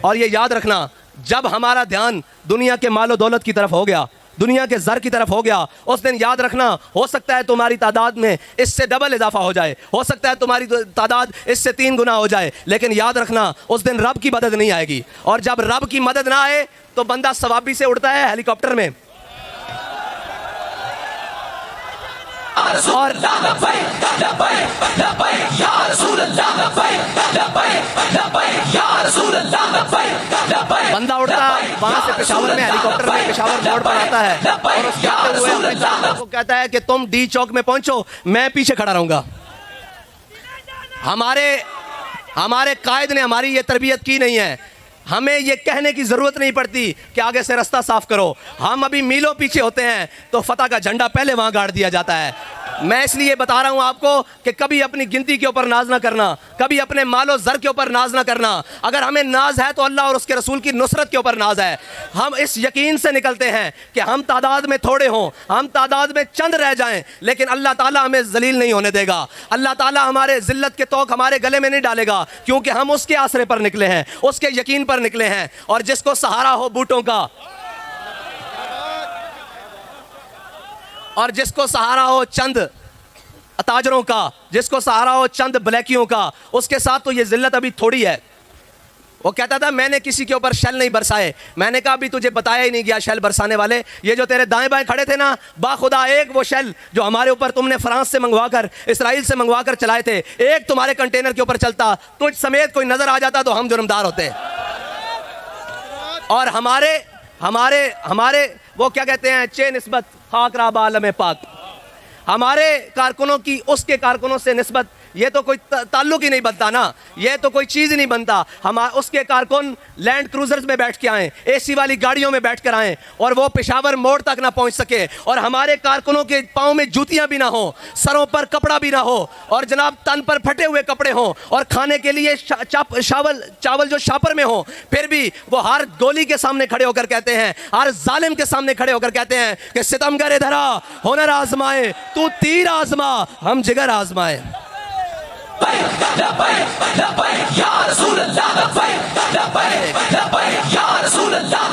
और ये याद रखना, जब हमारा ध्यान दुनिया के मालो दौलत की तरफ हो गया, दुनिया के ज़र की तरफ हो गया, उस दिन याद रखना, हो सकता है तुम्हारी तादाद में इससे डबल इजाफा हो जाए, हो सकता है तुम्हारी तादाद इससे 3 गुना हो जाए, लेकिन याद रखना उस दिन रब की मदद नहीं आएगी। और जब रब की मदद ना आए तो बंदा सवाबी से उड़ता है हेलीकॉप्टर में, और बंदा उड़ता वहां से पेशावर में हेलीकॉप्टर में पेशावर मोड़ पर आता है और उसके आते हुए अपने साथियों को कहता है कि तुम डी चौक में पहुंचो, मैं पीछे खड़ा रहूंगा। हमारे कायद ने हमारी ये तरबियत की नहीं है, हमें ये कहने की ज़रूरत नहीं पड़ती कि आगे से रास्ता साफ करो, हम अभी मीलों पीछे होते हैं तो फतह का झंडा पहले वहाँ गाड़ दिया जाता है। मैं इसलिए बता रहा हूँ आपको कि कभी अपनी गिनती के ऊपर नाज ना करना, कभी अपने मालो ज़र के ऊपर नाज ना करना। अगर हमें नाज है तो अल्लाह और उसके रसूल की नुसरत के ऊपर नाज है। हम इस यकीन से निकलते हैं कि हम तादाद में थोड़े हों, हम तादाद में चंद रह जाएं, लेकिन अल्लाह ताला हमें जलील नहीं होने देगा। अल्लाह ताला हमारे ज़िल्लत के तोक हमारे गले में नहीं डालेगा, क्योंकि हम उसके आसरे पर निकले हैं, उसके यकीन पर निकले हैं। और जिसको सहारा हो बूटों का, और जिसको सहारा हो चंद ताजरों का, जिसको सहारा हो चंद ब्लैकियों का, उसके साथ तो ये जिल्लत अभी थोड़ी है। वो कहता था मैंने किसी के ऊपर शैल नहीं बरसाए। मैंने कहा अभी तुझे बताया ही नहीं गया शैल बरसाने वाले। ये जो तेरे दाएं बाएं खड़े थे ना, बाखुदा एक वो शैल जो हमारे ऊपर तुमने फ्रांस से मंगवा कर, इसराइल से मंगवा कर चलाए थे, एक तुम्हारे कंटेनर के ऊपर चलता, तुझ समेत कोई नजर आ जाता तो हम जुर्मदार होते। और हमारे वो क्या कहते हैं, चे निस्बत खाकरा बालम पाक, हमारे कारकुनों की उसके कारकुनों से निस्बत, ये तो कोई ताल्लुक ही नहीं बनता ना, ये तो कोई चीज़ ही नहीं बनता। हम उसके कारकुन लैंड क्रूजर्स में बैठ के आएँ, एसी वाली गाड़ियों में बैठ कर आएँ, और वो पेशावर मोड़ तक ना पहुंच सके, और हमारे कारकुनों के पाँव में जूतियां भी ना हो, सरों पर कपड़ा भी ना हो, और जनाब तन पर फटे हुए कपड़े हों, और खाने के लिए चावल जो शापर में हो, फिर भी वो हर गोली के सामने खड़े होकर कहते हैं, हर जालिम के सामने खड़े होकर कहते हैं कि सितमगर धरा हुनर आजमाए, तू तीर आजमा हम जिगर आजमाए। या रसूल अल्लाह, या रसूल अल्लाह।